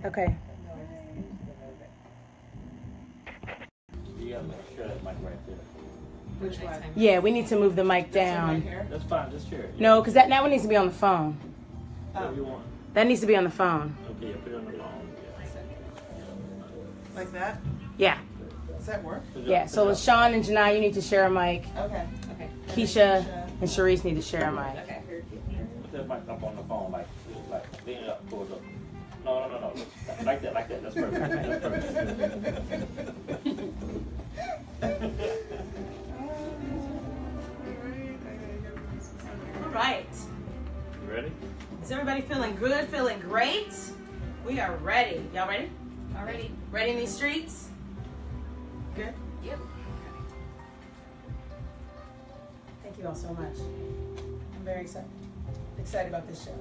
Okay. You gotta make sure that mic right there. Which one? Yeah, we need to move the mic This one down. right here? That's fine, just share it. No, because that one needs to be on the phone. Whatever you want. That needs to be on the phone. Okay, yeah, put it on the phone. Like that? Yeah. Does that work? Yeah. So LaShawn and Janai, you need to share a mic. Okay. Keisha and Sharice need to share a mic. Okay. Put that mic up on the phone, like lean it up, pull it up. No. Like that. That's perfect. That's perfect. All right. You ready? Is everybody feeling good? Feeling great? We are ready. Y'all ready? Already. Ready in these streets? Good? Yep. Thank you all so much. I'm very excited about this show.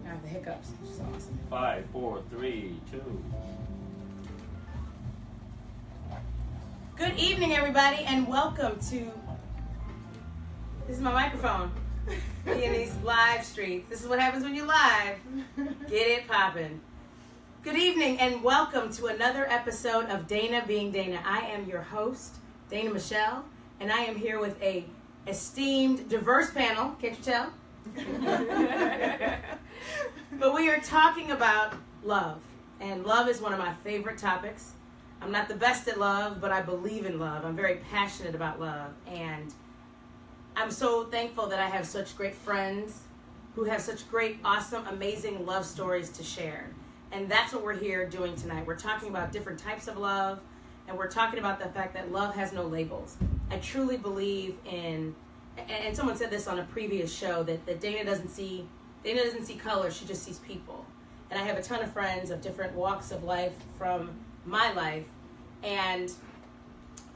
I have the hiccups, which is awesome. 5, 4, 3, 2. Good evening, everybody, and welcome to. This is my microphone. In these live streets. This is what happens when you live. Get it poppin'. Good evening, and welcome to another episode of Dana Being Dana. I am your host, Dana Michelle, and I am here with a esteemed, diverse panel. Can't you tell? But we are talking about love, and love is one of my favorite topics. I'm not the best at love, but I believe in love. I'm very passionate about love, and I'm so thankful that I have such great friends who have such great, awesome, amazing love stories to share. And that's what we're here doing tonight. We're talking about different types of love, and we're talking about the fact that love has no labels. I truly believe in, and someone said this on a previous show, that Dana doesn't see color, she just sees people. And I have a ton of friends of different walks of life from my life, and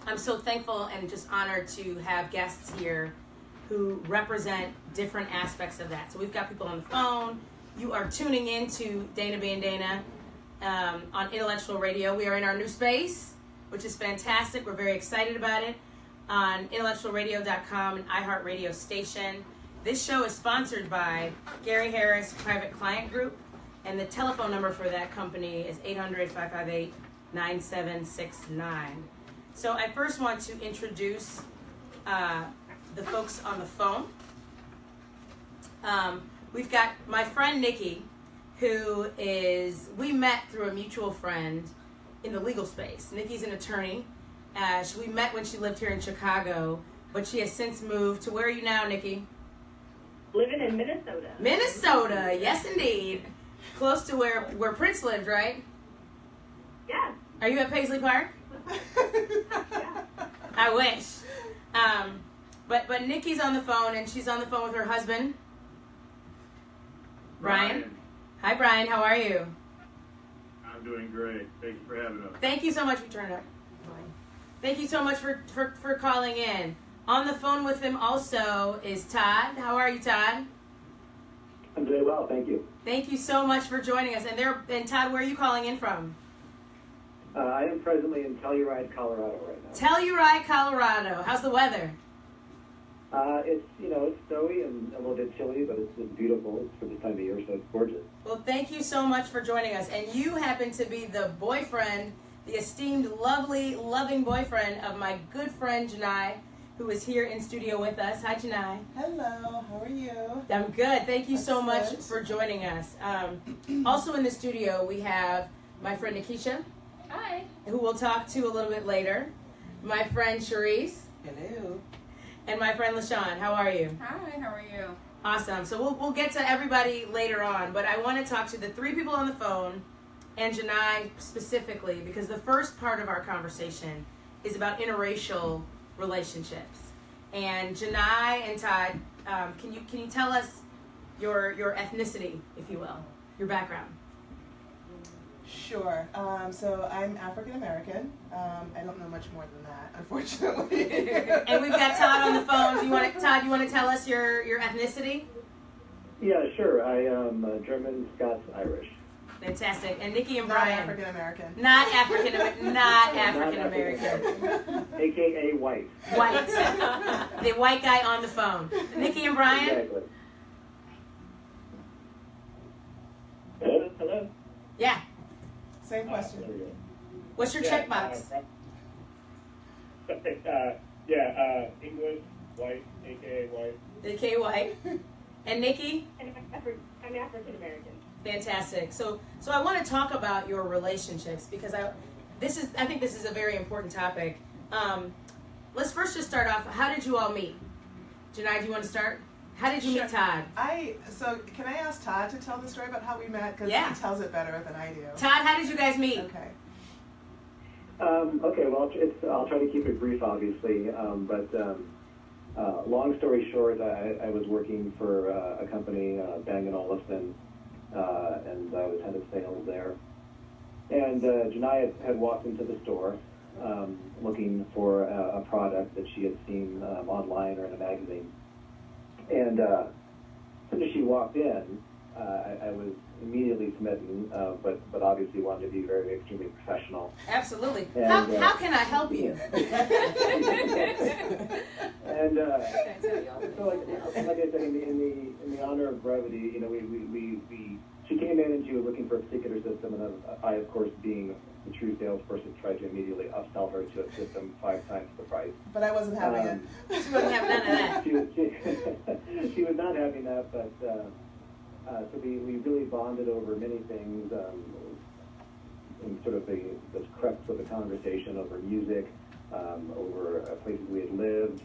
I'm so thankful and just honored to have guests here who represent different aspects of that. So we've got people on the phone. You are tuning in to Dana Being Dana on Intellectual Radio. We are in our new space, which is fantastic. We're very excited about it, on intellectualradio.com, an iHeartRadio station. This show is sponsored by Gary Harris Private Client Group, and the telephone number for that company is 800-558-9769. So I first want to introduce the folks on the phone. We've got my friend Nikki, we met through a mutual friend in the legal space. Nikki's an attorney. We met when she lived here in Chicago, but she has since moved to, where are you now, Nikki? Living in Minnesota. Minnesota, yes indeed. Close to where Prince lived, right? Yeah. Are you at Paisley Park? Yeah. I wish. But Nikki's on the phone, and she's on the phone with her husband, Brian. Hi, Brian. How are you? I'm doing great. Thank you for having us. Thank you so much for turning up. Thank you so much for calling in. On the phone with him also is Todd. How are you, Todd? I'm doing well, thank you. Thank you so much for joining us. And Todd, where are you calling in from? I am presently in Telluride, Colorado right now. Telluride, Colorado. How's the weather? It's snowy and a little bit chilly, but it's beautiful. It's for this time of year, so it's gorgeous. Well, thank you so much for joining us. And you happen to be the boyfriend, the esteemed, lovely, loving boyfriend of my good friend Janai, who is here in studio with us. Hi, Janai. Hello, how are you? I'm good. Thank you so much for joining us. Also in the studio, we have my friend Nikisha. Hi. Who we'll talk to a little bit later. My friend Sharice. Hello. And my friend LaShawn. How are you? Hi, how are you? Awesome. So we'll get to everybody later on, but I want to talk to the three people on the phone, and Janai specifically, because the first part of our conversation is about interracial relationships. And Janai and Todd, can you tell us your ethnicity, if you will, your background? Sure. So I'm African American. I don't know much more than that, unfortunately. And we've got Todd on the phone. Todd, you want to tell us your ethnicity? Yeah, sure. I am German, Scots, Irish. Fantastic. And Nikki and Not Brian. African American. Not African American. AKA white. White. The white guy on the phone. Nikki and Brian. Exactly. Hello. Yeah. Same question. There we go. What's your checkbox? English, white, aka white. AKA white. And Nikki? And I'm African American. Fantastic. So I want to talk about your relationships because I think this is a very important topic. Let's first just start off. How did you all meet? Janai, do you want to start? How did you meet Todd? So can I ask Todd to tell the story about how we met? Because Yeah. he tells it better than I do. Todd, how did you guys meet? Okay. Okay, well, I'll try to keep it brief, obviously. Long story short, I was working for a company, Bang & Olufsen, and I was head of sales there. And Janai had walked into the store looking for a product that she had seen online or in a magazine. And as soon as she walked in, I was immediately smitten, but obviously wanted to be very extremely professional. Absolutely. And, How can I help you? And so, like I said, in the honor of brevity, you know, she came in and she was looking for a particular system, and I, of course, being the true salesperson, tried to immediately upsell her to a system 5 times the price. But I wasn't having it. She wouldn't have none of that. She was not having that, but so we really bonded over many things, in sort of the crux of the conversation over music, over places we had lived,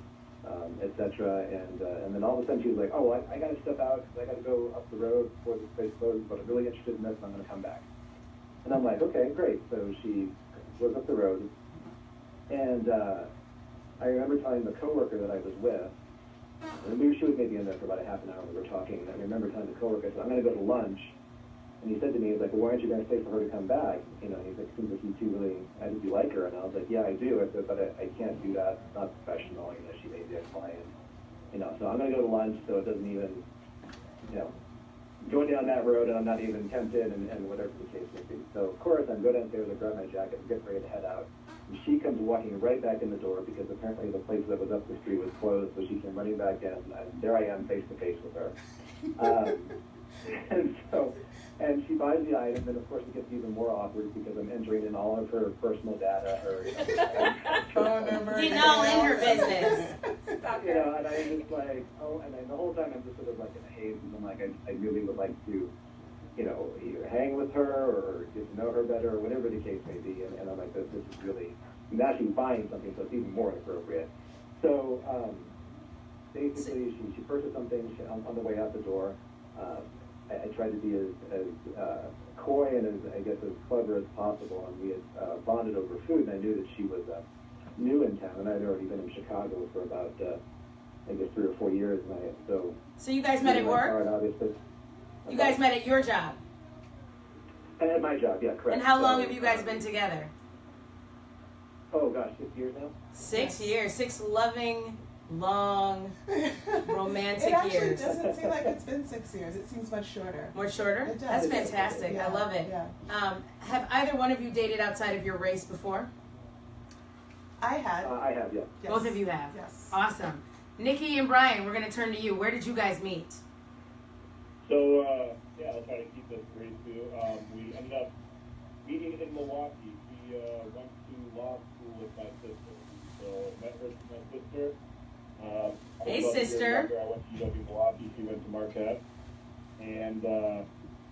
etc. And then all of a sudden she was like, "Oh, I got to step out because I got to go up the road before this place closes, but I'm really interested in this, and I'm going to come back." And I'm like, "Okay, great." So she goes up the road, and I remember telling the coworker that I was with, and she was maybe in there for about a half an hour. We were talking, and I remember telling the coworker, I said, "I'm going to go to lunch." And he said to me, he's like, "Well, why aren't you going to stay for her to come back?" You know, he's like, "Seems like you two really, I think you like her." And I was like, "Yeah, I do." I said, "But I can't do that. It's not professional. You know, she may be a client. You know, so I'm going to go to lunch so it doesn't even, you know, going down that road and I'm not even tempted and whatever the case may be." So, of course, I go downstairs, I grab my jacket, and get ready to head out. And she comes walking right back in the door because apparently the place that was up the street was closed, so she came running back in, and there I am face to face with her. And she buys the item, and of course it gets even more awkward because I'm entering in all of her personal data, her Phone number. Getting all in her business. you know, and I'm just like, and then the whole time I'm just sort of like in a haze, and I'm like, I really would like to, you know, either hang with her or get to know her better or whatever the case may be, and I'm like, this is really, now she's buying something, so it's even more inappropriate. So basically, she purchased something on the way out the door. I tried to be as coy and as, I guess, as clever as possible, and we had bonded over food, and I knew that she was new in town, and I'd already been in Chicago for about, I guess, 3 or 4 years, and So you guys met at work? Card, obviously. You guys met at your job? At my job, yeah, correct. And how long So, have you guys been together? Oh, gosh, 6 years now? 6 years. 6 loving, long, romantic It actually years. doesn't seem like it's been 6 years. It seems much shorter. More shorter? It does. That's fantastic. Yeah, I love it. yeah. Have either one of you dated outside of your race before? I had. I have, yeah. Yes. Both of you have? Yes. Awesome. Nikki and Brian, we're going to turn to you. Where did you guys meet? So, I'll try to keep this brief too. We ended up meeting in Milwaukee. She went to law school with my sister. So, met her through my sister. Hey, about a year sister. younger, I went to UW Milwaukee. She went to Marquette. And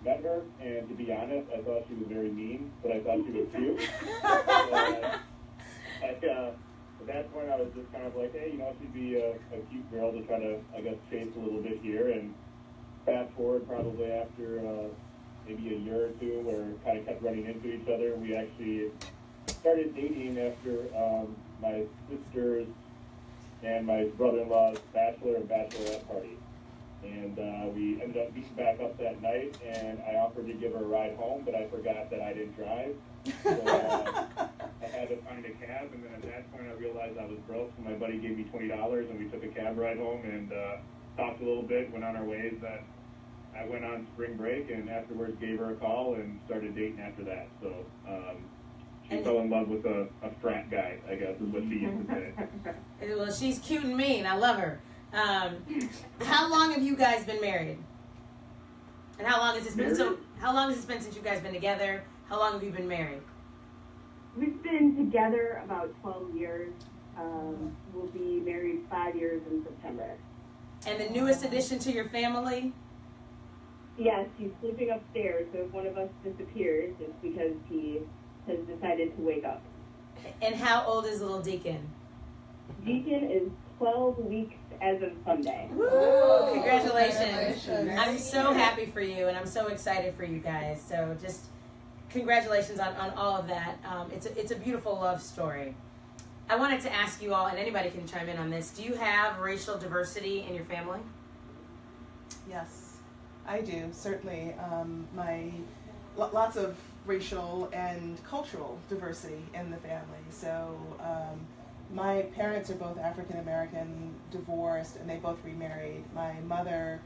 met her, and to be honest, I thought she was very mean, but I thought she was cute. At that point, I was just kind of like, hey, you know, she'd be a cute girl to try to, I guess, chase a little bit here. And fast forward probably after maybe a year or two, where kind of kept running into each other. We actually started dating after my sister's and my brother-in-law's bachelor and bachelorette party. And we ended up meeting back up that night, and I offered to give her a ride home, but I forgot that I didn't drive. So I had to find a cab, and then at that point I realized I was broke, so my buddy gave me $20, and we took a cab ride home and talked a little bit, went on our ways. That I went on spring break, and afterwards gave her a call and started dating after that. So she fell in love with a frat guy, I guess is what she used to say. Well, she's cute and mean. I love her. How long have you guys been married? And how long has it been? Married. So, how long has it been since you guys been together? How long have you been married? We've been together about 12 years. We'll be married 5 years in September. And the newest addition to your family? Yes, he's sleeping upstairs, so if one of us disappears, it's because he has decided to wake up. And how old is little Deacon? Deacon is 12 weeks as of Sunday. Woo! Congratulations. Congratulations. I'm so happy for you, and I'm so excited for you guys. So just congratulations on all of that. It's a beautiful love story. I wanted to ask you all, and anybody can chime in on this, do you have racial diversity in your family? Yes, I do, certainly. Lots of racial and cultural diversity in the family. So my parents are both African American, divorced, and they both remarried. My mother's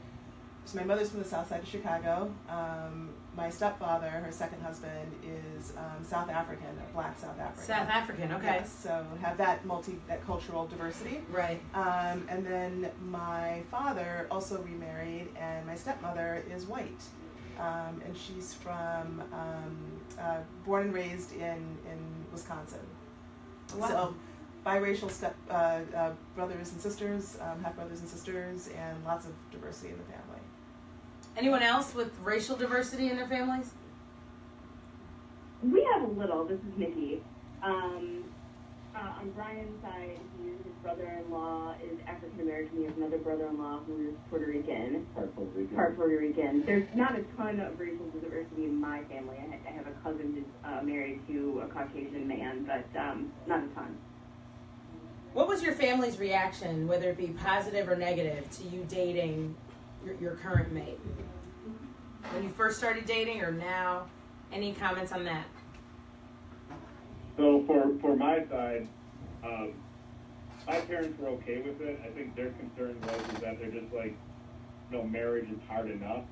from the south side of Chicago. My stepfather, her second husband, is South African, or black South African. South African, okay. Yes, so have that cultural diversity. Right. And then my father also remarried, and my stepmother is white. And she's from, born and raised in Wisconsin. Wow. So biracial brothers and sisters, half brothers and sisters, and lots of diversity in the family. Anyone else with racial diversity in their families? We have a little. This is Nikki. On Brian's side, his brother-in-law is African American. He has another brother-in-law who is Puerto Rican. Part Puerto Rican. There's not a ton of racial diversity in my family. I have a cousin who's married to a Caucasian man, but not a ton. What was your family's reaction, whether it be positive or negative, to you dating your current mate? When you first started dating or now? Any comments on that? So for my side, my parents were okay with it. I think their concern was that they're just like, marriage is hard enough,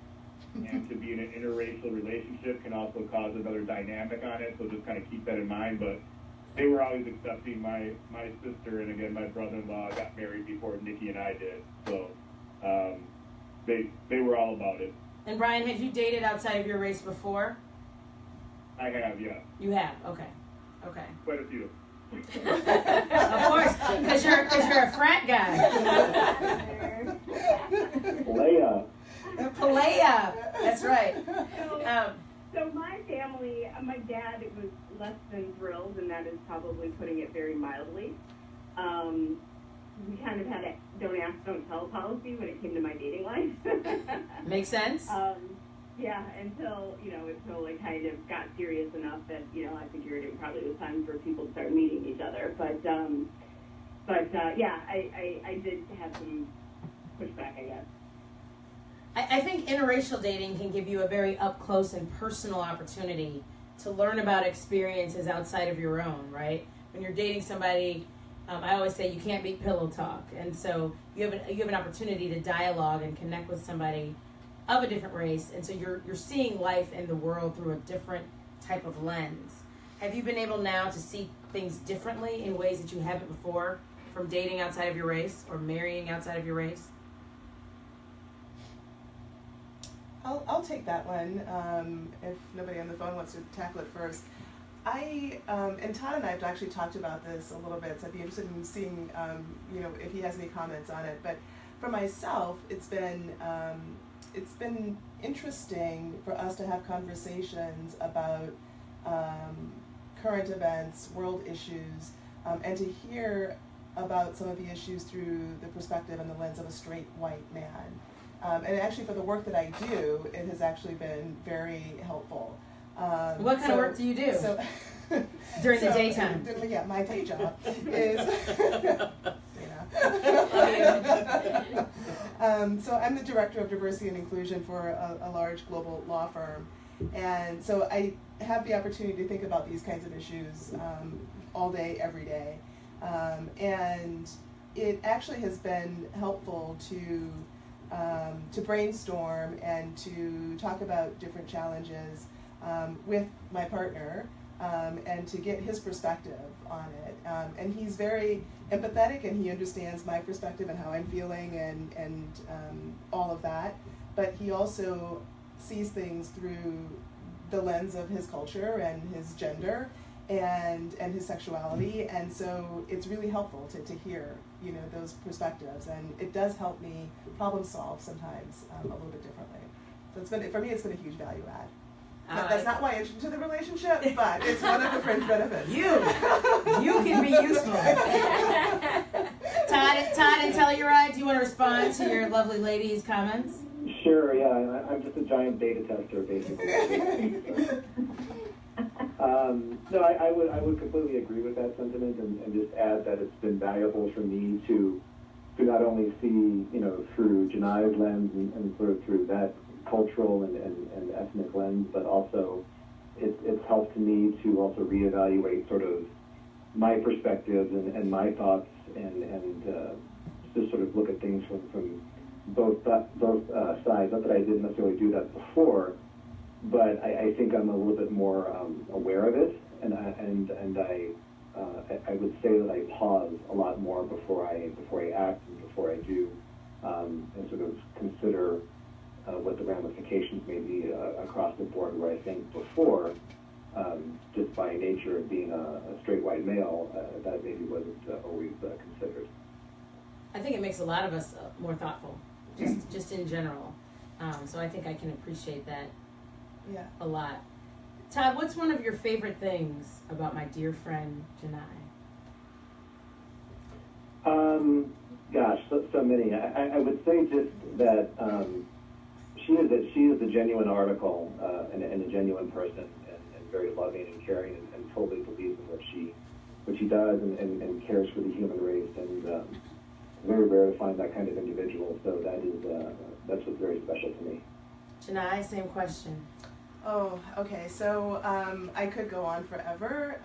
and to be in an interracial relationship can also cause another dynamic on it. So just kind of keep that in mind. But they were always accepting. My sister and again my brother-in-law got married before Nikki and I did. So they were all about it. And Brian, had you dated outside of your race before? I have, yeah. You have, okay. Quite a few. Of course, because you're a frat guy. Leia. Palea, that's right. So my family, my dad was less than thrilled, and that is probably putting it very mildly. We kind of had a don't ask, don't tell policy when it came to my dating life. Makes sense. Yeah, until it kind of got serious enough that, I figured it probably was time for people to start meeting each other. But yeah, I did have some pushback, I guess. I think interracial dating can give you a very up-close and personal opportunity to learn about experiences outside of your own, right? When you're dating somebody, I always say you can't beat pillow talk. And so you have an opportunity to dialogue and connect with somebody of a different race. And so you're seeing life and the world through a different type of lens. Have you been able now to see things differently in ways that you haven't before from dating outside of your race or marrying outside of your race? I'll take that one if nobody on the phone wants to tackle it first. And Todd and I have actually talked about this a little bit, so I'd be interested in seeing, if he has any comments on it. But for myself, it's been interesting for us to have conversations about current events, world issues, and to hear about some of the issues through the perspective and the lens of a straight white man. And actually, for the work that I do, it has actually been very helpful. What kind of work do you do during the daytime? Yeah, my day job is, so I'm the director of diversity and inclusion for a large global law firm. And so I have the opportunity to think about these kinds of issues all day, every day. And it actually has been helpful to brainstorm and to talk about different challenges with my partner and to get his perspective on it. And he's very empathetic and he understands my perspective and how I'm feeling and all of that. But he also sees things through the lens of his culture and his gender and his sexuality, and so it's really helpful to hear, you know, those perspectives, and it does help me problem solve sometimes a little bit differently. So it's been, for me, it's been a huge value add. That's not why I entered into the relationship, but it's one of the fringe benefits. You can be useful. Todd and Telluride, do you want to respond to your lovely lady's comments? Sure, yeah, I'm just a giant beta tester, basically. No, I would completely agree with that sentiment, and just add that it's been valuable for me to not only see, you know, through Janai's lens and sort of through that cultural and ethnic lens, but also it's helped me to also reevaluate sort of my perspectives and my thoughts and just sort of look at things from both sides. Not that I didn't necessarily do that before, but I think I'm a little bit more aware of it, and I would say that I pause a lot more before I act and before I do, and sort of consider what the ramifications may be across the board. Where I think before, just by nature of being a straight white male, that maybe wasn't always considered. I think it makes a lot of us more thoughtful, just in general. So I think I can appreciate that a lot. Todd, what's one of your favorite things about my dear friend, Janai? Gosh, so many. I would say just that she is a genuine article and a genuine person, and very loving and caring, and totally believes in what she does and cares for the human race, and very rare to find that kind of individual. So that's what's very special to me. Janai, same question. Oh, okay. So I could go on forever,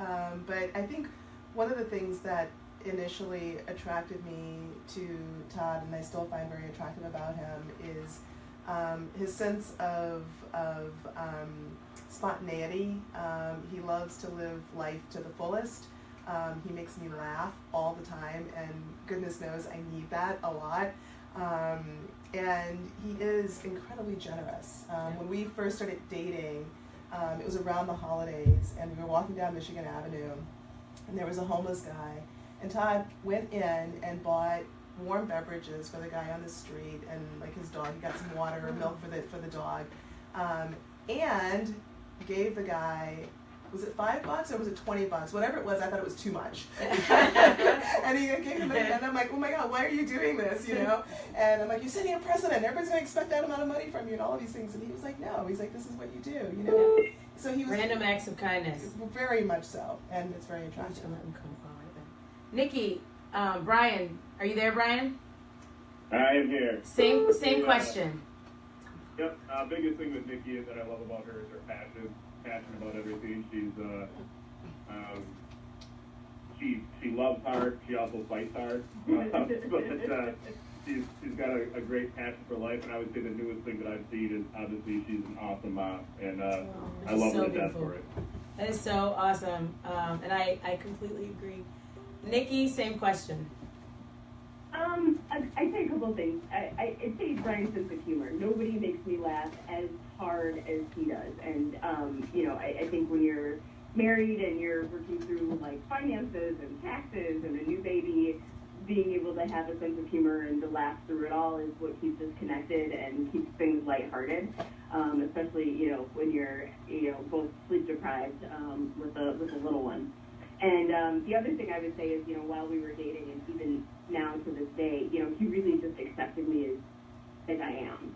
but I think one of the things that initially attracted me to Todd, and I still find very attractive about him, is his sense of spontaneity. He loves to live life to the fullest. He makes me laugh all the time, and goodness knows I need that a lot. And he is incredibly generous. When we first started dating, it was around the holidays, and we were walking down Michigan Avenue, and there was a homeless guy, and Todd went in and bought warm beverages for the guy on the street, and like his dog, he got some water or milk for the dog, and gave the guy, was it $5 or was it $20? Whatever it was, I thought it was too much. And he gave him and I'm like, oh my God, why are you doing this? You know? And I'm like, you're setting a precedent. Everybody's gonna expect that amount of money from you and all of these things. And he was like, no. He's like, this is what you do. You know? So he was random acts of kindness. Very much so, and it's very attractive. Nikki, Brian, are you there, Brian? I am here. Same question. Yep. Biggest thing with Nikki is that I love about her is her passion about everything. She loves hard. She also fights hard. But she's got a great passion for life, and I would say the newest thing that I've seen is obviously she's an awesome mom, and I love her to death for it. That is so awesome, and I completely agree. Nikki, same question. I'd say a couple of things. I'd say Brian's sense of humor. Nobody makes me laugh as hard as he does. And, I think when you're married and you're working through, like, finances and taxes and a new baby, being able to have a sense of humor and to laugh through it all is what keeps us connected and keeps things lighthearted, especially, when you're, both sleep deprived with a little one. And the other thing I would say is, while we were dating and even now to this day, he really just accepted me as I am.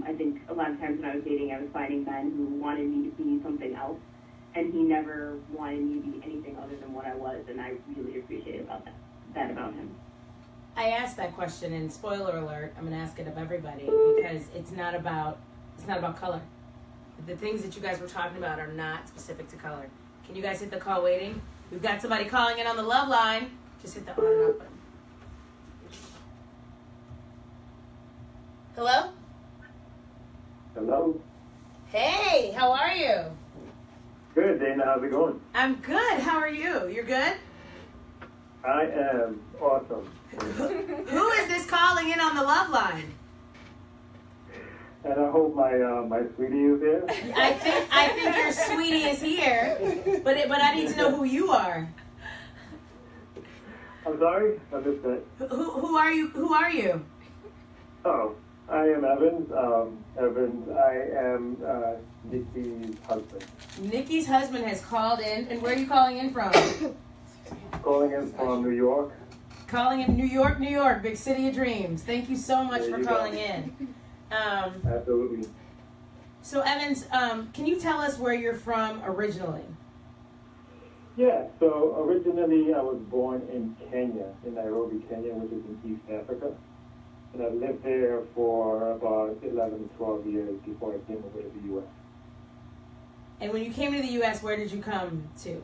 I think a lot of times when I was dating, I was finding men who wanted me to be something else, and he never wanted me to be anything other than what I was, and I really appreciate that about him. I asked that question, and spoiler alert, I'm going to ask it of everybody, because it's not about color. The things that you guys were talking about are not specific to color. Can you guys hit the call waiting? We've got somebody calling in on the love line. Just hit the on and off button. Hello? Hello. Hey, how are you? Good, Dana. How's it going? I'm good. How are you? You're good? I am awesome. Who is this calling in on the love line? And I hope my sweetie is there. I think your sweetie is here, but I need to know who you are. I'm sorry, I missed that. Who are you? Who are you? Oh, I am Evans. Evans, I am Nikki's husband. Nikki's husband has called in, and where are you calling in from? Calling in from New York. Calling in New York, New York, big city of dreams. Thank you so much There for you calling go. in. Absolutely. So Evans, can you tell us where you're from originally? Yeah, so originally I was born in Kenya, in Nairobi, Kenya, which is in East Africa. And I lived there for about 11, 12 years before I came over to the U.S. And when you came to the U.S., where did you come to?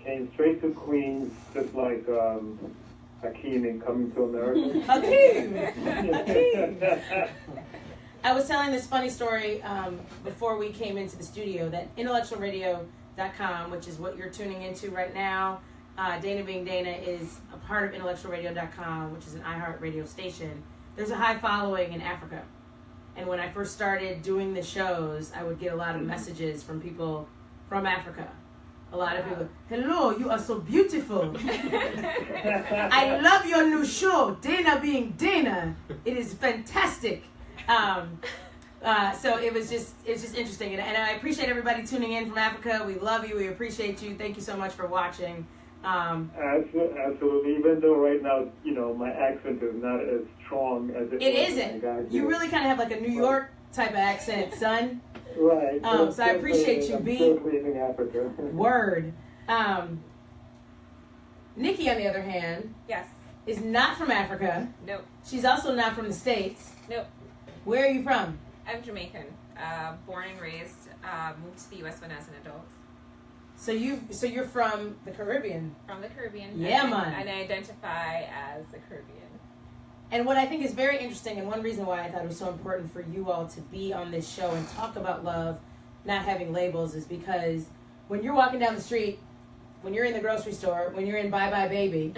Came straight to Queens, just like Hakeem in Coming to America. Hakeem! I was telling this funny story before we came into the studio that intellectualradio.com, which is what you're tuning into right now, Dana being Dana, is a part of intellectualradio.com, which is an iHeart radio station. There's a high following in Africa. And when I first started doing the shows, I would get a lot of messages from people from Africa. A lot of people, hello, you are so beautiful. I love your new show, Dana being Dana. It is fantastic. So it was just interesting. And I appreciate everybody tuning in from Africa. We love you. We appreciate you. Thank you so much for watching. Absolutely. Even though right now, my accent is not as strong as it was. Isn't. You really kind of have like a New York type of accent, son. Right. So I appreciate you being. Still leaving Africa. Word. Nikki, on the other hand, Yes. is not from Africa. Nope. She's also not from the States. Nope. Where are you from? I'm Jamaican. Born and raised. Moved to the U.S. when I was an adult. So you're from the Caribbean. From the Caribbean. Yeah, and, man. And I identify as a Caribbean. And what I think is very interesting, and one reason why I thought it was so important for you all to be on this show and talk about love, not having labels, is because when you're walking down the street, when you're in the grocery store, when you're in Bye Bye Baby,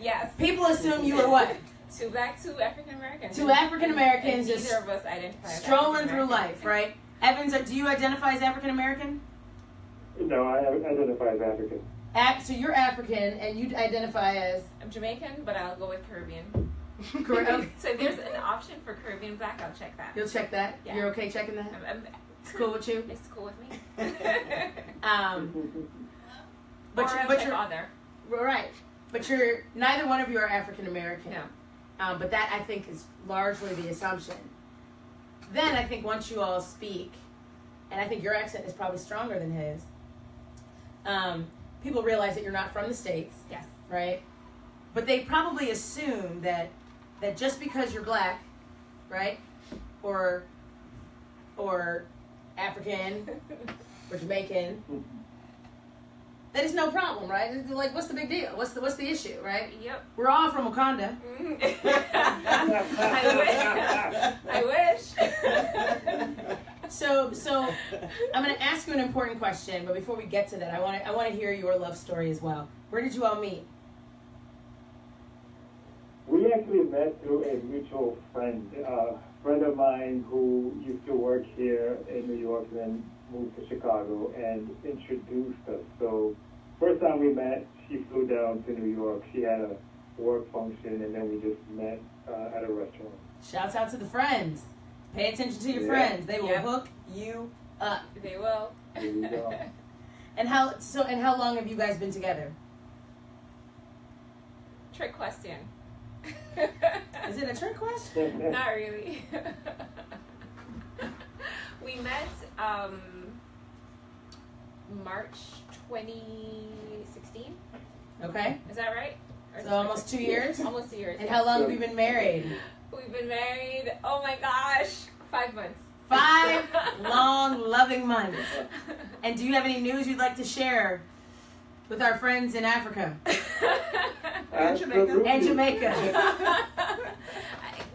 Yes. people assume you are what? Two African Americans. Two African Americans And just neither of us identify as strolling through African-American. life, right? Evans, do you identify as African American? No, I identify as African. So you're African, and you identify as I'm Jamaican, but I'll go with Caribbean. Caribbean. So if there's an option for Caribbean Black, I'll check that. You'll check that. Yeah. You're okay checking that? It's cool with you. It's cool with me. But or I'll but check you're other. right. But you're neither one of you are African American. No. But that I think is largely the assumption. Then I think once you all speak, and I think your accent is probably stronger than his. People realize that you're not from the States. Yes. Right? But they probably assume that just because you're black, right? Or African or Jamaican, that is no problem, right? It's like, what's the big deal? What's the issue, right? Yep. We're all from Wakanda. I wish. So I'm going to ask you an important question, but before we get to that, I want to hear your love story as well. Where did you all meet? We actually met through a mutual friend, a friend of mine who used to work here in New York and then moved to Chicago and introduced us. So first time we met, she flew down to New York. She had a work function, and then we just met at a restaurant. Shouts out to the friends. Pay attention to your Yeah. friends. They will Yep. hook you up. They will. There you go. And how long have you guys been together? Trick question. Is it a trick question? Not really. We met March 2016. Okay. Is that right? Or So almost 2 years? Almost 2 years. And yes. how long have you been married? We've been married, oh my gosh, 5 months. 5 long, loving months. And do you have any news you'd like to share with our friends in Africa And Jamaica. and Jamaica?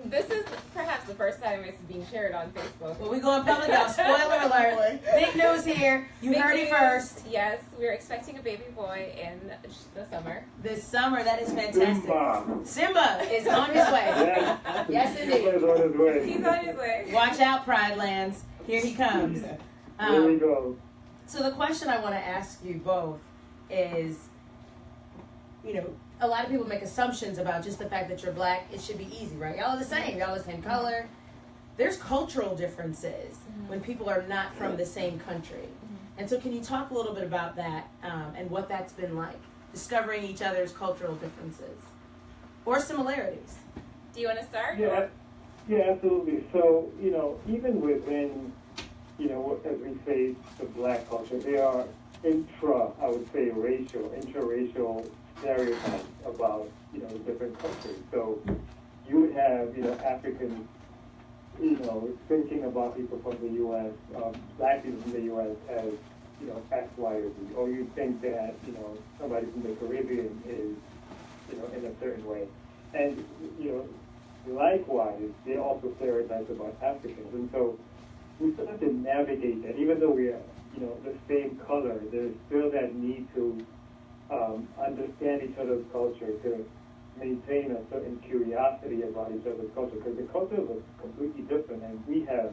This is perhaps It's the first time it's being shared on Facebook. Well, we going public now. Spoiler alert. Big news here. You Big heard it news. first. Yes, we're expecting a baby boy in the summer. This summer, that is fantastic. Simba. Simba is on his way. Yes. Yes, indeed. Simba's on his way. He's on his way. Watch out, Pride Lands. Here he comes. Here we go. So the question I want to ask you both is, you know, a lot of people make assumptions about just the fact that you're black. It should be easy, right? Y'all are the same. Y'all the same color. There's cultural differences when people are not from the same country. And so can you talk a little bit about that and what that's been like, discovering each other's cultural differences or similarities? Do you want to start? Yeah, absolutely. So, you know, even within, you know, as we say, the black culture, there are interracial stereotypes about, you know, different countries. So you would have, you know, Africans, you know, thinking about people from the U.S., black people from the U.S. as, you know, X, Y, or Z. Or you think that, you know, somebody from the Caribbean is, you know, in a certain way. And, you know, likewise, they also stereotypes about Africans. And so we still have to navigate that. Even though we are, you know, the same color, there's still that need to understand each other's culture, to maintain a certain curiosity about each other's culture, because the cultures are completely different. And we have,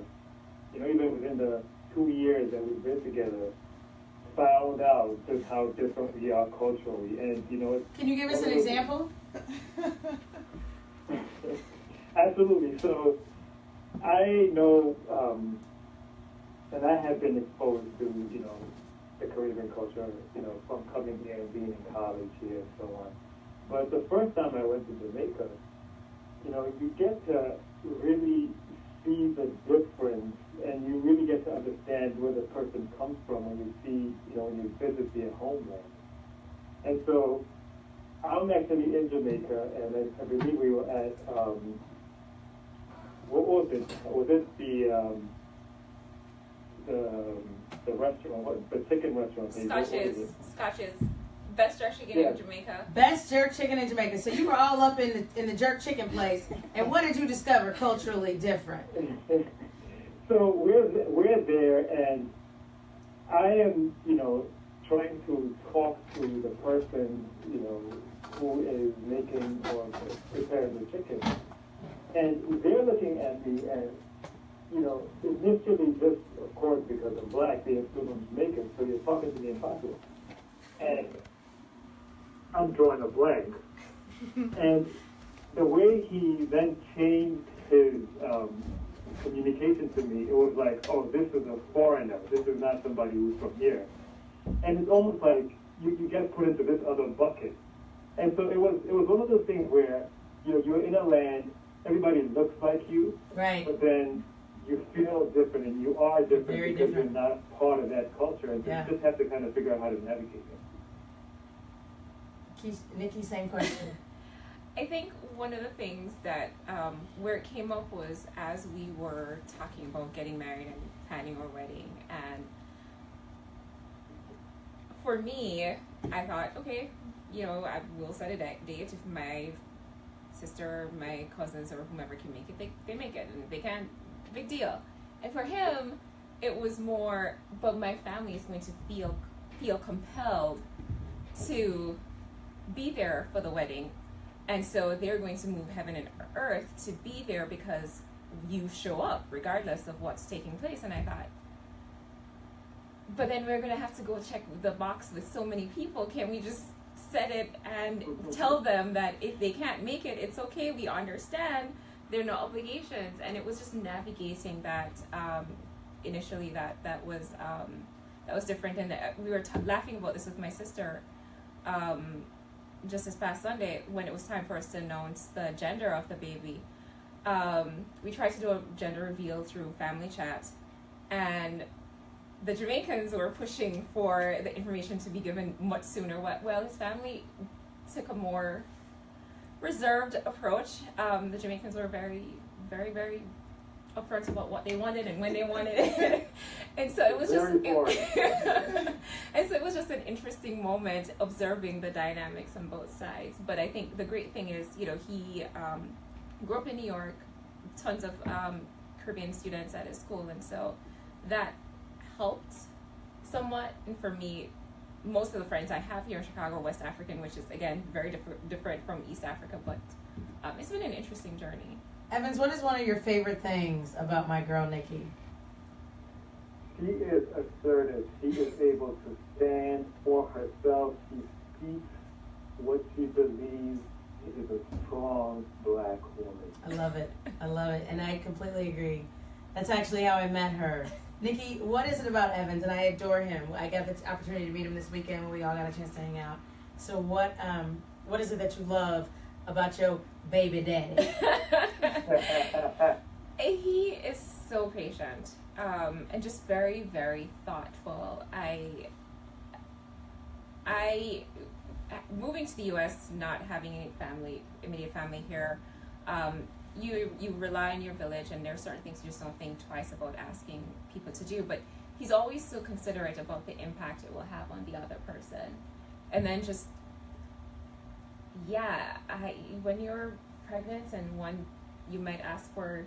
you know, even within the 2 years that we've been together, found out just how different we are culturally. And, you know, Can you give us an example? Absolutely. So I know, and I have been exposed to, you know, the Caribbean culture, you know, from coming here and being in college here and so on. But the first time I went to Jamaica, you know, you get to really see the difference, and you really get to understand where the person comes from when you see, you know, when you visit their homeland. And so I'm actually in Jamaica, and I believe we were at, what was it? Was it the restaurant, the chicken restaurant? Scotch's. Best jerk chicken in Jamaica. Best jerk chicken in Jamaica. So you were all up in the jerk chicken place, and what did you discover culturally different? So we're there, and I am, you know, trying to talk to the person, you know, who is making or preparing the chicken, and they're looking at me, and, you know, initially, just of course because I'm black, they assume I'm Jamaican, so you're talking to me in Patois, and I'm drawing a blank. And the way he then changed his communication to me, it was like, oh, this is a foreigner. This is not somebody who's from here. And it's almost like you get put into this other bucket. And so it was one of those things where, you know, you're in a land, everybody looks like you, Right. but then you feel different and you are different Very because different. you're not part of that culture. And Yeah. you just have to kind of figure out how to navigate it. Nikki, same question. I think one of the things that where it came up was as we were talking about getting married and planning our wedding, and for me, I thought, okay, you know, I will set a date. If my sister, my cousins, or whomever can make it, they make it, and if they can't, big deal. And for him, it was more, but my family is going to feel compelled to be there for the wedding, and so they're going to move heaven and earth to be there because you show up regardless of what's taking place. And I thought, but then we're going to have to go check the box with so many people. Can we just set it and tell them that if they can't make it, it's okay, we understand, there are no obligations? And it was just navigating that. Initially that was different, and we were laughing about this with my sister just this past Sunday when it was time for us to announce the gender of the baby. We tried to do a gender reveal through family chat, and the Jamaicans were pushing for the information to be given much sooner. Well, his family took a more reserved approach. The Jamaicans were very, very, very upfront about what they wanted and when they wanted it. And so it was and so it was just an interesting moment observing the dynamics on both sides. But I think the great thing is, you know, he grew up in New York, tons of Caribbean students at his school, and so that helped somewhat. And for me, most of the friends I have here in Chicago are West African, which is again very different from East Africa, but it's been an interesting journey. Evans, what is one of your favorite things about my girl Nikki? She is assertive. She is able to stand for herself. She speaks what she believes. She is a strong black woman. I love it. I love it. And I completely agree. That's actually how I met her. Nikki, what is it about Evans? And I adore him. I got the opportunity to meet him this weekend when we all got a chance to hang out. So what is it that you love about your baby daddy? He is so patient and just very, very thoughtful. I moving to the U.S., not having any immediate family here, you rely on your village, and there are certain things you just don't think twice about asking people to do. But he's always so considerate about the impact it will have on the other person. And then just, when you're pregnant and you might ask for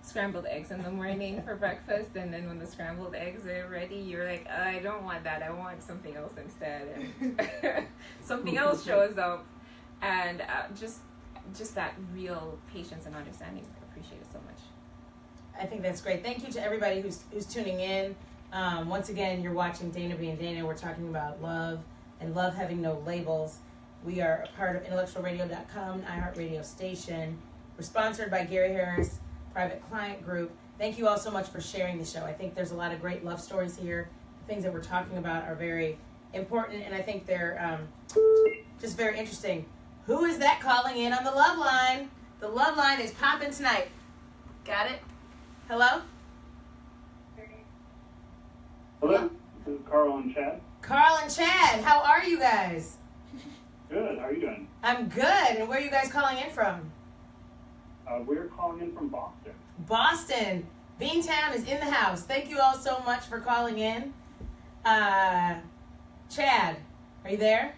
scrambled eggs in the morning for breakfast, and then when the scrambled eggs are ready, you're like, I don't want that, I want something else instead, and something else shows up, and just that real patience and understanding, I appreciate it so much. I think that's great. Thank you to everybody who's tuning in. Once again, you're watching Dana B and Dana. We're talking about love and love having no labels. We are a part of intellectualradio.com, an iHeartRadio station. We're sponsored by Gary Harris Private Client Group. Thank you all so much for sharing the show. I think there's a lot of great love stories here. The things that we're talking about are very important, and I think they're just very interesting. Who is that calling in on the love line? The love line is popping tonight. Got it? Hello? Hello, this is Carl and Chad. Carl and Chad, how are you guys? Good, how are you doing? I'm good. And where are you guys calling in from? We're calling in from Boston. Boston. Beantown is in the house. Thank you all so much for calling in. Chad, are you there?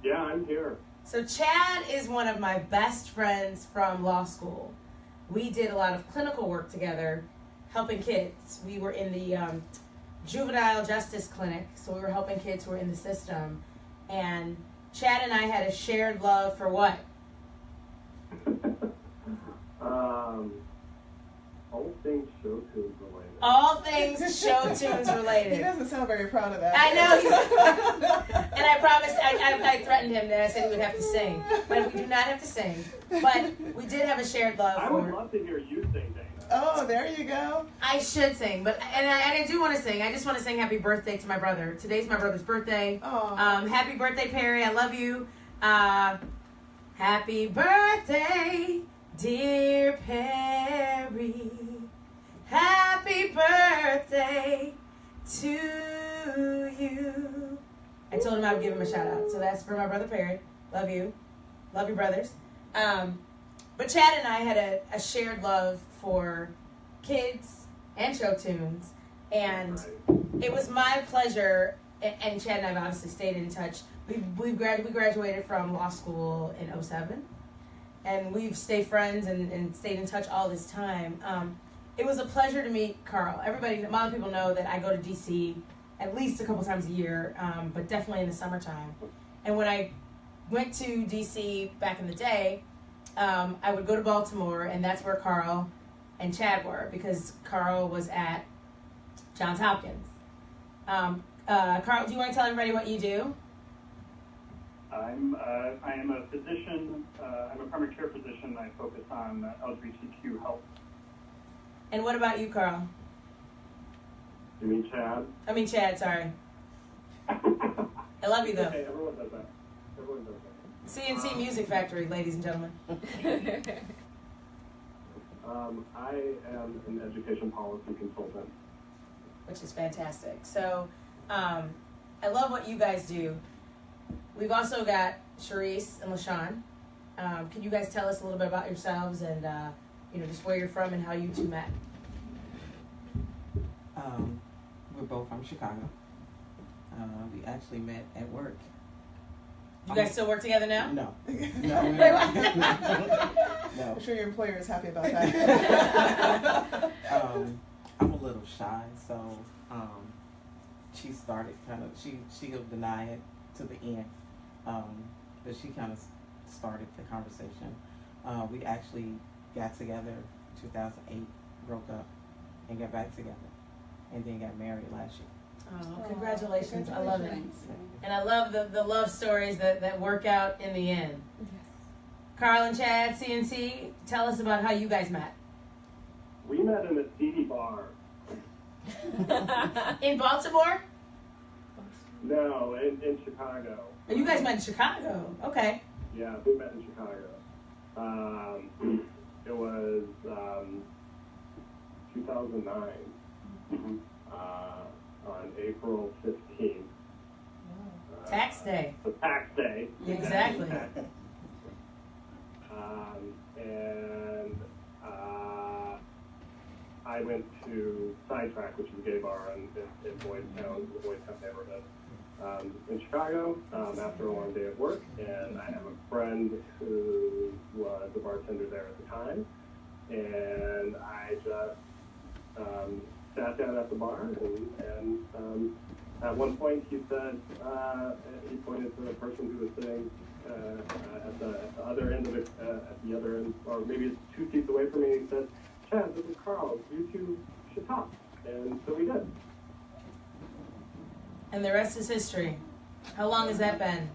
Yeah, I'm here. So Chad is one of my best friends from law school. We did a lot of clinical work together, helping kids. We were in the juvenile justice clinic, so we were helping kids who were in the system. And Chad and I had a shared love for what? All things show tunes related. All things show tunes related. He doesn't sound very proud of that. I know. And I promised, I threatened him that I said he would have to sing. But we do not have to sing. But we did have a shared love I for would love to hear you sing, Dana. Oh, there you go. I should sing, but I do want to sing. I just want to sing happy birthday to my brother. Today's my brother's birthday. Oh. Happy birthday, Perry. I love you. Happy birthday, dear Perry. Happy birthday to you. I told him I would give him a shout out. So that's for my brother Perry. Love you. Love your brothers. But Chad and I had a shared love for kids and show tunes. And it was my pleasure, and Chad and I have obviously stayed in touch. We graduated from law school in 2007. And we've stayed friends and stayed in touch all this time. It was a pleasure to meet Carl. A lot of people know that I go to D.C. at least a couple times a year, but definitely in the summertime. And when I went to D.C. back in the day, I would go to Baltimore, and that's where Carl and Chad were, because Carl was at Johns Hopkins. Carl, do you want to tell everybody what you do? I am a physician. I'm a primary care physician. I focus on LGBTQ health. And what about you, Carl? You mean Chad? I mean Chad, sorry. I love you, though. Okay, everyone does that. Everyone does that. CNC Music Factory, ladies and gentlemen. I am an education policy consultant. Which is fantastic. So, I love what you guys do. We've also got Sharice and LaShawn. Can you guys tell us a little bit about yourselves and, just where you're from and how you two met? We're both from Chicago. We actually met at work. You guys still work together now? No. No. We don't. No. I'm sure your employer is happy about that. I'm a little shy, so she started she'll deny it to the end, but she kind of started the conversation. We actually got together 2008, broke up, and got back together, and then got married last year. Oh, congratulations. I love it. And I love the love stories that work out in the end. Yes. Carl and Chad, CNC, tell us about how you guys met. We met in a seedy bar. In Baltimore? No, in Chicago. Oh, you guys met in Chicago. Okay. Yeah, we met in Chicago. It was 2009. On April 15th. Tax day. The tax day. Exactly. And I went to Sidetrack, which is a gay bar in Boys Town, the Boys Town neighborhood, in Chicago, after a long day at work. And I have a friend who was a bartender there at the time. And I just sat down at the bar, and at one point he said, he pointed to the person who was sitting at the other end of it, at the other end, or maybe it's 2 seats away from me, and he said, Chad, this is Carl, you two should talk. And so we did. And the rest is history. How long has that been?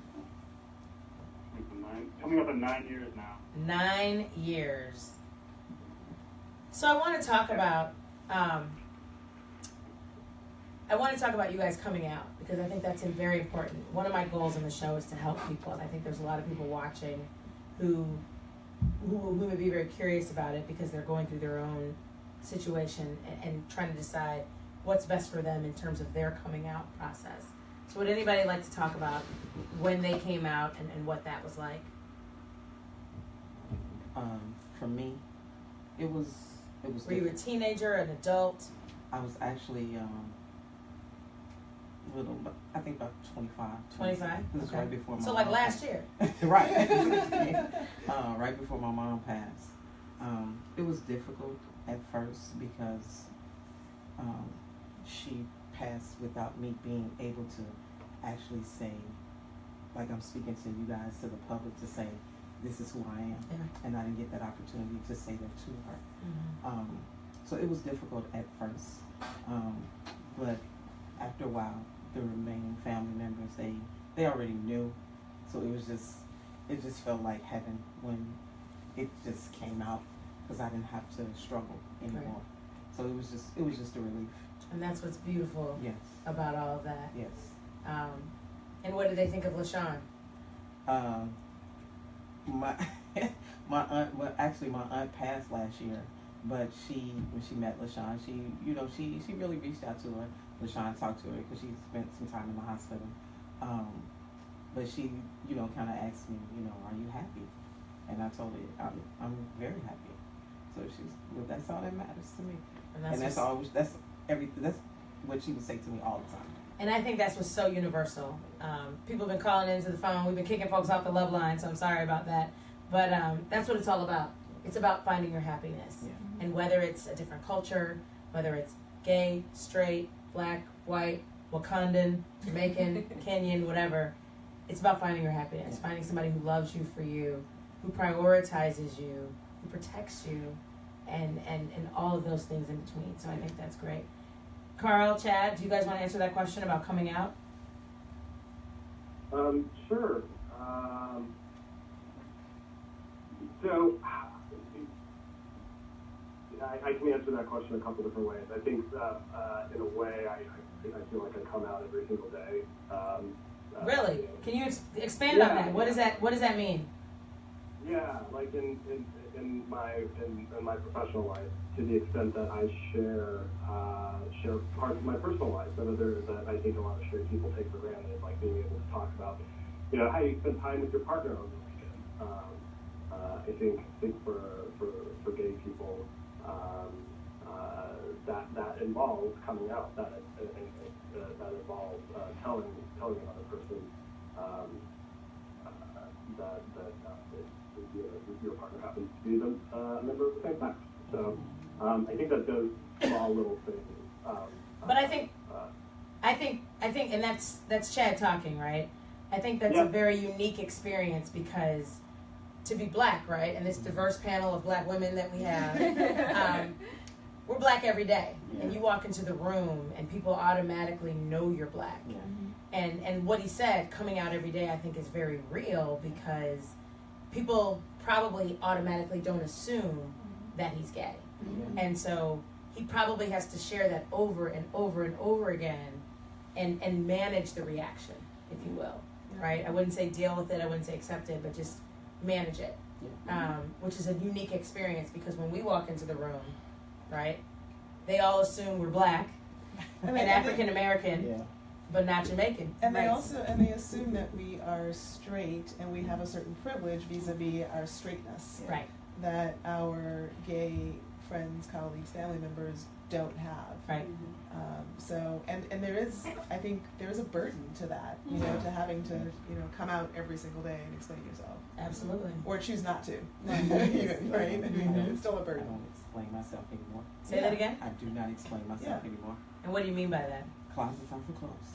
Coming up on 9 years now. 9 years. So I want to talk about you guys coming out, because I think that's very important. One of my goals on the show is to help people, and I think there's a lot of people watching who may be very curious about it because they're going through their own situation and trying to decide what's best for them in terms of their coming out process. So would anybody like to talk about when they came out and what that was like? For me, it was Were you a teenager, an adult? I was actually little, I think about 25. 25? This is Okay. right before my So like mom last year? Right. Right before my mom passed. It was difficult at first because she passed without me being able to actually say, like I'm speaking to you guys, to the public, to say, this is who I am. Yeah. And I didn't get that opportunity to say that to her. Mm-hmm. So it was difficult at first. But after a while, the remaining family members, they already knew. So it just felt like heaven when it just came out, because I didn't have to struggle anymore. Right. So it was just a relief. And that's what's beautiful Yes. about all of that. Yes. And what did they think of LaShawn? My aunt passed last year, but when she met LaShawn, she really reached out to her. LaShawn talked to her because she spent some time in the hospital. But she, kind of asked me, are you happy? And I told her, I'm very happy. So that's all that matters to me. And that's what she would say to me all the time. And I think that's what's so universal. People have been calling into the phone. We've been kicking folks off the love line, so I'm sorry about that. But that's what it's all about. It's about finding your happiness. Yeah. And whether it's a different culture, whether it's gay, straight, black, white, Wakandan, Jamaican, Kenyan, whatever, it's about finding your happiness, finding somebody who loves you for you, who prioritizes you, who protects you, and all of those things in between. So I think that's great. Carl, Chad, do you guys want to answer that question about coming out? Sure. So I can answer that question a couple different ways. I think in a way I feel like I come out every single day. Really? Can you expand on that? What does that mean? Yeah, like in my professional life, to the extent that I share parts of my personal life that I think a lot of straight people take for granted, like being able to talk about, how you spend time with your partner over the weekend. I think for gay people, that involves coming out. That involves telling another person your partner happens to be a member of the same sex. So I think that those small little things. But I think, and that's Chad talking, right? I think that's a very unique experience because to be black, right, and this diverse panel of black women that we have, we're black every day. And you walk into the room and people automatically know you're black. Yeah. And what he said, coming out every day, I think is very real because people probably automatically don't assume that he's gay. And so he probably has to share that over and over and over again and manage the reaction, if you will, right? I wouldn't say deal with it, I wouldn't say accept it, but just manage it, which is a unique experience because when we walk into the room, right, they all assume we're black and African American, but not Jamaican. And they they assume that we are straight and we have a certain privilege vis-a-vis our straightness, right? That our gay friends, colleagues, family members don't have. Right. So there is, I think, there is a burden to that, you know, to having to, you know, come out every single day and explain yourself. Absolutely. Or choose not to. Right? I mean, it's still a burden. I don't explain myself anymore. Say that again? I do not explain myself anymore. And what do you mean by that? Closets are for clothes.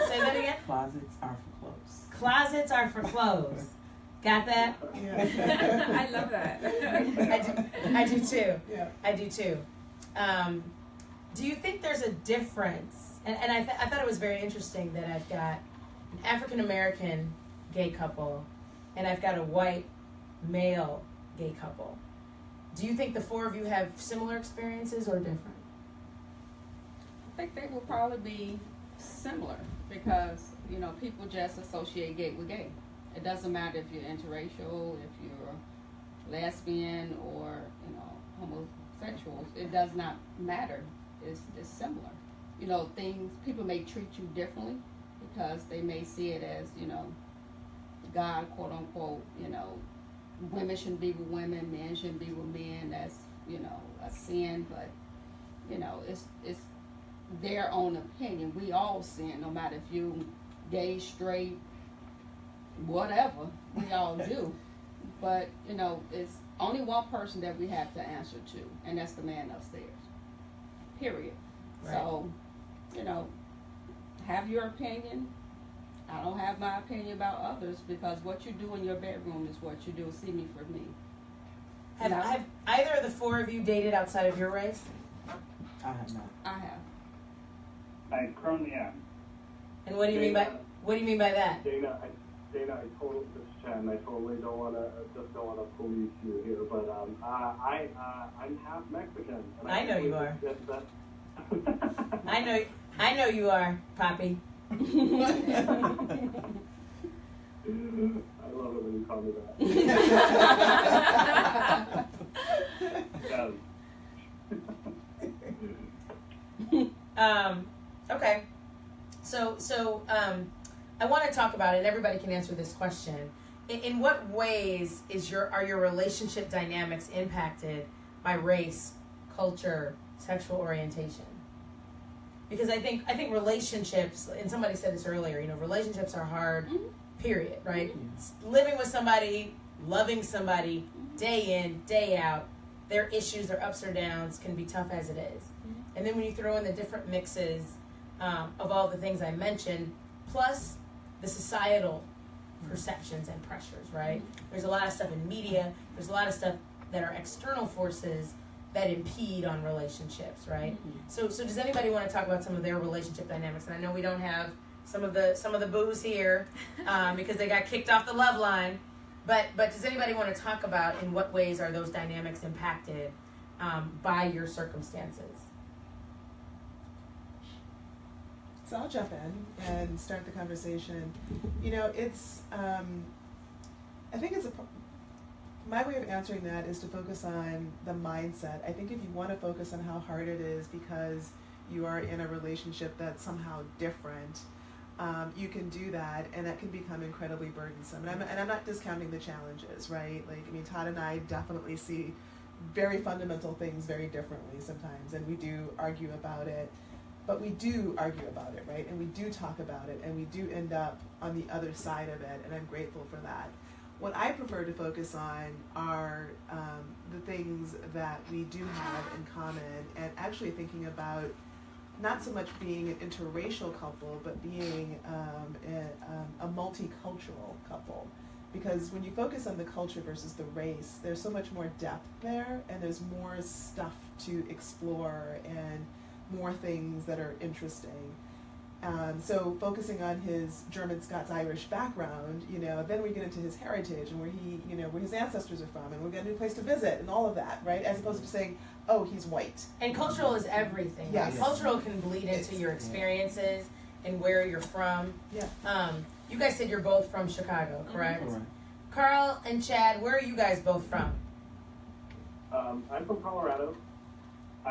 Say that again? Closets are for clothes. Closets are for clothes. Got that? Yeah. I love that. I do too. Yeah. I do too. Do you think there's a difference? And I thought it was very interesting that I've got an African American gay couple and I've got a white male gay couple. Do you think the four of you have similar experiences or different? I think they will probably be similar because, you know, people just associate gay with gay. It doesn't matter if you're interracial, if you're lesbian or, you know, homosexuals. It does not matter. It's similar. You know, people may treat you differently because they may see it as, you know, God, quote unquote, you know, women shouldn't be with women, men shouldn't be with men. That's, you know, a sin. But, you know, it's their own opinion. We all sin, no matter if you gay, straight, whatever, we all do. But, you know, it's only one person that we have to answer to, and that's the man upstairs. Period. Right. So, you know, have your opinion. I don't have my opinion about others because what you do in your bedroom is what you do. See me for me. Have either of the four of you dated outside of your race? I have not. I have. I currently am. And what do you mean by that? Dana, I totally, this is Chen, I totally don't want to police you here, but I'm half Mexican. And I know you are. That. I know you are, Poppy. I love it when you call me that. Okay. So I want to talk about it, and everybody can answer this question. In what ways are your relationship dynamics impacted by race, culture, sexual orientation? Because I think relationships, and somebody said this earlier, you know, relationships are hard, period, right? Living with somebody, loving somebody, day in, day out, their issues, their ups or downs can be tough as it is. And then when you throw in the different mixes of all the things I mentioned, plus the societal perceptions and pressures, right? There's a lot of stuff in media, there's a lot of stuff that are external forces that impede on relationships, right? So does anybody want to talk about some of their relationship dynamics? And I know we don't have some of the boos here because they got kicked off the love line, but does anybody want to talk about in what ways are those dynamics impacted by your circumstances? So I'll jump in and start the conversation. You know, it's, I think my way of answering that is to focus on the mindset. I think if you want to focus on how hard it is because you are in a relationship that's somehow different, you can do that, and that can become incredibly burdensome. And I'm not discounting the challenges, right? Like, I mean, Todd and I definitely see very fundamental things very differently sometimes, and we do argue about it. but we do argue about it, right? And we do talk about it, and we do end up on the other side of it, and I'm grateful for that. What I prefer to focus on are the things that we do have in common, and actually thinking about not so much being an interracial couple, but being a multicultural couple. Because when you focus on the culture versus the race, there's so much more depth there, and there's more stuff to explore and more things that are interesting. So focusing on his German, Scots, Irish background, then we get into his heritage and where his ancestors are from, and we've got a new place to visit and all of that, right? As opposed to saying, oh, he's white. And cultural is everything. Yes. Right? Cultural can bleed into your experiences and where you're from. Yeah. You guys said you're both from Chicago, correct? Right. Carl and Chad, where are you guys both from? I'm from Colorado.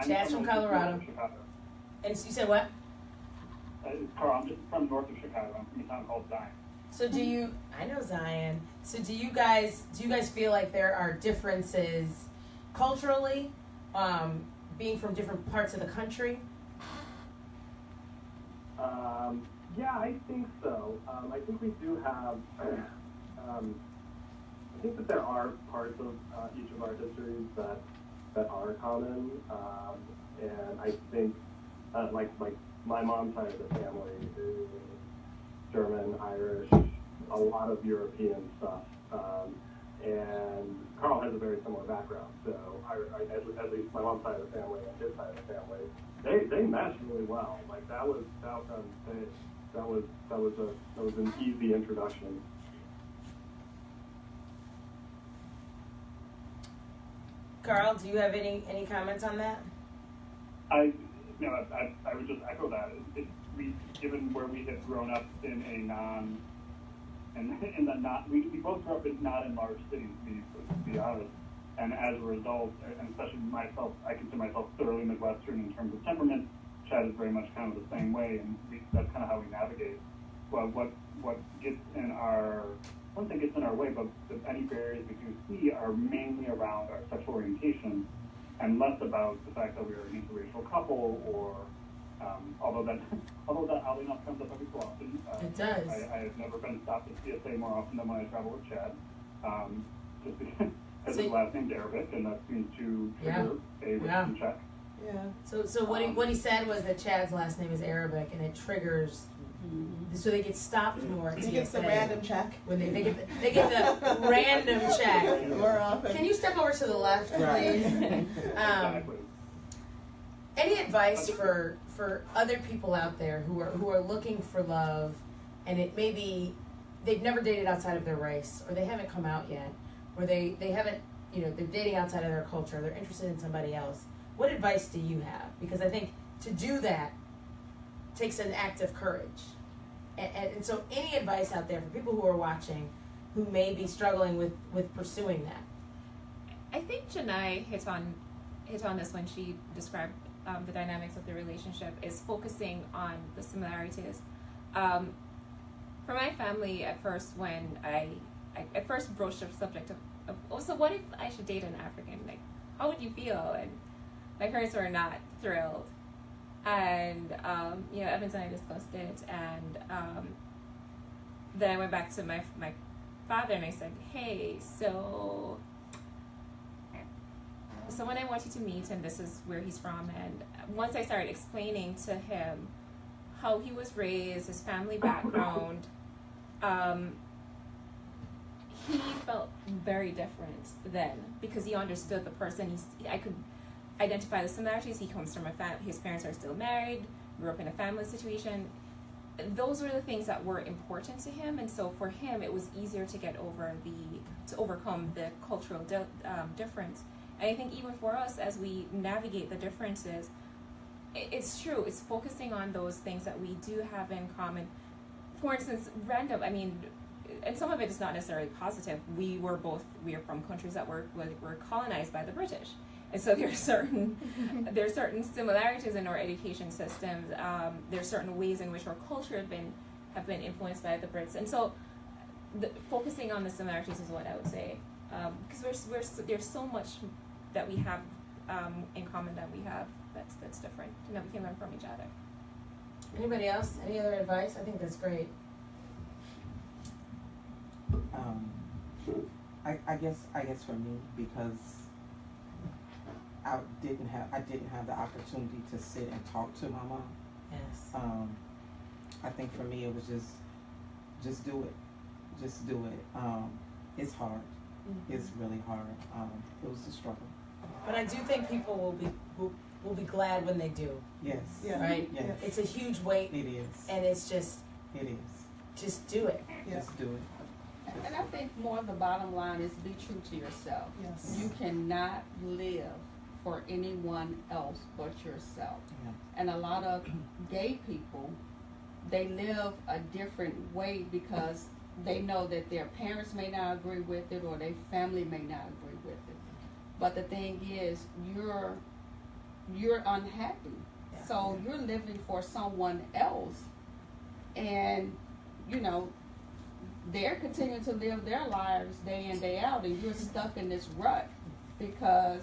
Chad's from Colorado. Chicago. And you said what? Carl, I'm just from north of Chicago. I'm from a town called Zion. So I know Zion. So do you guys feel like there are differences culturally, being from different parts of the country? Yeah, I think so. I think we do have, I think that there are parts of each of our histories that are common. And I think, like my mom's side of the family is German, Irish, a lot of European stuff. And Carl has a very similar background. So at least my mom's side of the family and his side of the family, they mesh really well. Like that was an easy introduction. Carl, do you have any comments on that? I would just echo that. Given where we have grown up in we both grew up not in large cities, to be honest. And as a result, and especially myself, I consider myself thoroughly Midwestern in terms of temperament. Chad is very much kind of the same way, and that's kind of how we navigate. Well, what gets in our, I don't think gets in our way, but any barriers we do see are mainly around our sexual orientation, and less about the fact that we are an interracial couple, or although that oddly enough comes up every so often. It does. I have never been stopped at CSA more often than when I travel with Chad, just because his last name's Arabic, and that seems to trigger a written check. Yeah. So what he said was that Chad's last name is Arabic, and it triggers. So they get stopped more. He gets the random check. When they get the random check. More often. Can you step over to the left, please? Exactly. Any advice for other people out there who are looking for love, and it may be they've never dated outside of their race, or they haven't come out yet, or they haven't, they're dating outside of their culture, they're interested in somebody else. What advice do you have? Because I think to do that takes an act of courage. And so any advice out there for people who are watching who may be struggling with pursuing that? I think Janai hit on this when she described the dynamics of the relationship, is focusing on the similarities. For my family, at first, when I first broached the subject of so what if I should date an African? Like, how would you feel? And my parents were not thrilled. And, Evans and I discussed it, and then I went back to my father and I said, hey, so someone I want you to meet, and this is where he's from. And once I started explaining to him how he was raised, his family background, he felt very different then, because he understood the person. I could identify the similarities. He comes from his parents are still married, grew up in a family situation. Those were the things that were important to him, and so for him it was easier to get over to overcome the cultural difference. And I think even for us, as we navigate the differences, it's true, it's focusing on those things that we do have in common. For instance, and some of it is not necessarily positive. We are from countries that were colonized by the British. And so there are certain similarities in our education systems. There are certain ways in which our culture have been influenced by the Brits. And so focusing on the similarities is what I would say. Because there's so much that we have in common that we have that's different, and that we can learn from each other. Anybody else? Any other advice? I think that's great. I guess for me, because I didn't have the opportunity to sit and talk to my mom. Yes. I think for me it was just do it. Just do it. It's hard. Mm-hmm. It's really hard. It was a struggle. But I do think people will be glad when they do. Yes. Yeah. Right? Yes. It's a huge weight. It is. And it's just do it. Yeah. Just do it. And I think more of the bottom line is be true to yourself. Yes. You cannot live for anyone else but yourself. Yeah. And a lot of gay people, they live a different way because they know that their parents may not agree with it or their family may not agree with it. But the thing is, you're unhappy. Yeah. So you're living for someone else, and you know, they're continuing to live their lives day in, day out, and you're stuck in this rut because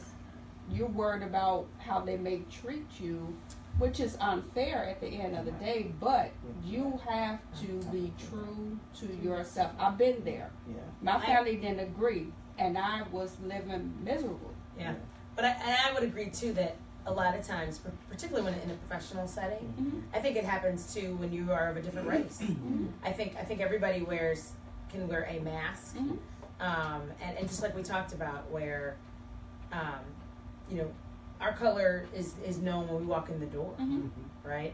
you're worried about how they may treat you, which is unfair at the end of the day, but you have to be true to yourself. I've been there. Yeah. My family didn't agree, and I was living miserable. Yeah. But I would agree too that a lot of times, particularly when in a professional setting, Mm-hmm. I think it happens too when you are of a different race. Mm-hmm. I think everybody can wear a mask, Mm-hmm. and just like we talked about, where you know, our color is known when we walk in the door, Mm-hmm. right?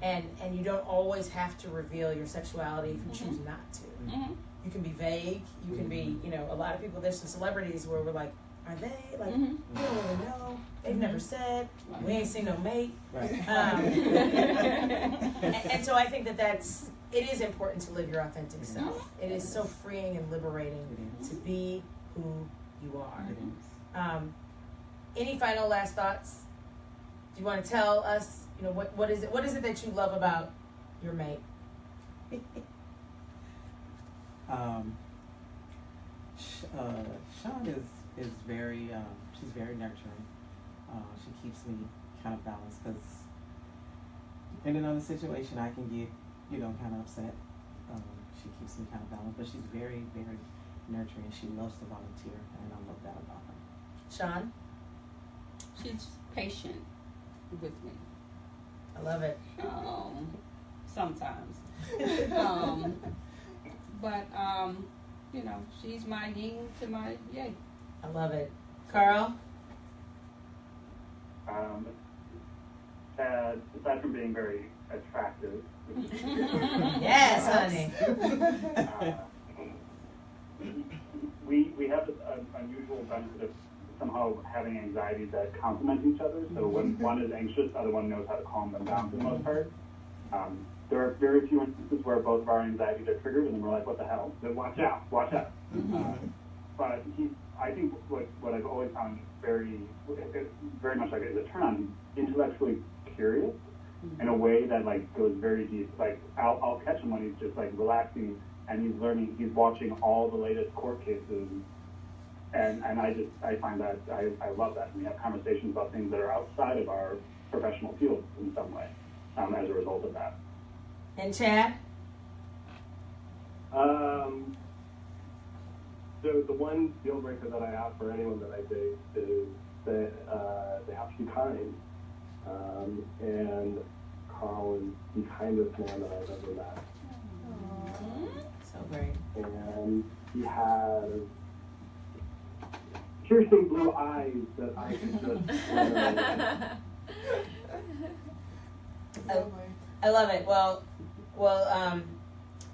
And you don't always have to reveal your sexuality if you Mm-hmm. choose not to. Mm-hmm. You can be vague. You can be, you know, a lot of people. There's some celebrities where we're like, are they like? Mm-hmm. We don't really know. They've never said. We ain't seen no mate. Right. And so I think it is important to live your authentic self. It is so freeing and liberating to be who you are. It is. Any final last thoughts? Do you want to tell us, you know, what is it that you love about your mate? Sean is very she's very nurturing. She keeps me kind of balanced because in another situation I can get, you know, kind of upset. She keeps me kind of balanced, but she's very, very nurturing. She loves to volunteer, and I love that about her. Sean? She's patient with me. I love it. Sometimes. But you know, she's my yin to my yang. I love it. Carl? Aside from being very attractive, Yes, honey. we have this unusual benefit of somehow having anxieties that complement each other. So when one is anxious, the other one knows how to calm them down for the most part. There are very few instances where both of our anxieties are triggered, and then we're like, "What the hell?" Then watch out. But I think what I've always found very much like is a turn on. He's intellectually curious in a way that like goes very deep. Like I'll catch him when he's just like relaxing and he's learning. He's watching all the latest court cases, and I find that I love that. We have conversations about things that are outside of our professional field in some way as a result of that. And Chad? The one deal breaker that I have for anyone that I date is that they have to be kind. And Carl is the kindest man that I've ever met. So great. And he has piercing blue eyes that I could just I love it. Well,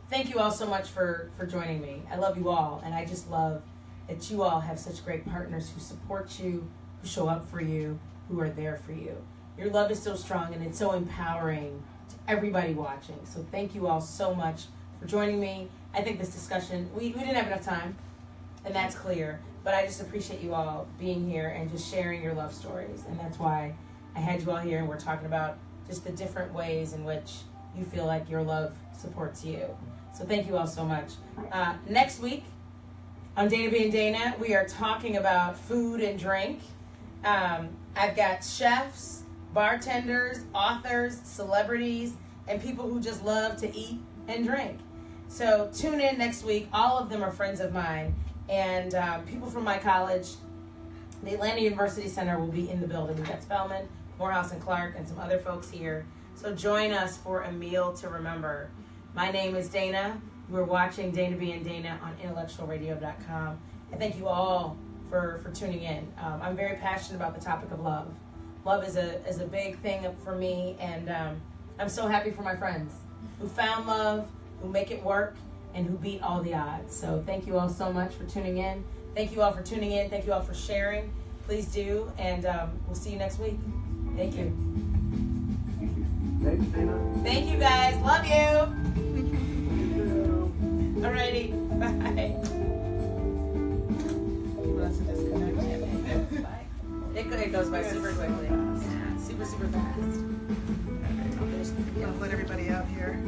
thank you all so much for joining me. I love you all, and I just love that you all have such great partners who support you, who show up for you, who are there for you. Your love is so strong, and it's so empowering to everybody watching. So thank you all so much for joining me. I think this discussion, we didn't have enough time, and that's clear, but I just appreciate you all being here and just sharing your love stories, and that's why I had you all here, and we're talking about just the different ways in which you feel like your love supports you. So thank you all so much. Next week on Dana B and Dana, we are talking about food and drink. I've got chefs, bartenders, authors, celebrities, and people who just love to eat and drink. So tune in next week. All of them are friends of mine, and people from my college. The Atlanta University Center will be in the building. We've got Spellman, Morehouse, and Clark, and some other folks here. So join us for a meal to remember. My name is Dana. We're watching Dana B and Dana on intellectualradio.com. And thank you all for tuning in. I'm very passionate about the topic of love. Love is a big thing for me, and I'm so happy for my friends who found love, who make it work, and who beat all the odds. So thank you all so much for tuning in. Thank you all for tuning in. Thank you all for sharing. Please do, and we'll see you next week. Thank you. Thanks, Dana. Thank you, guys. Love you. Alrighty. Bye. You want us to disconnect? It goes by super quickly. Super, super fast. I'll finish. I'll let everybody out here.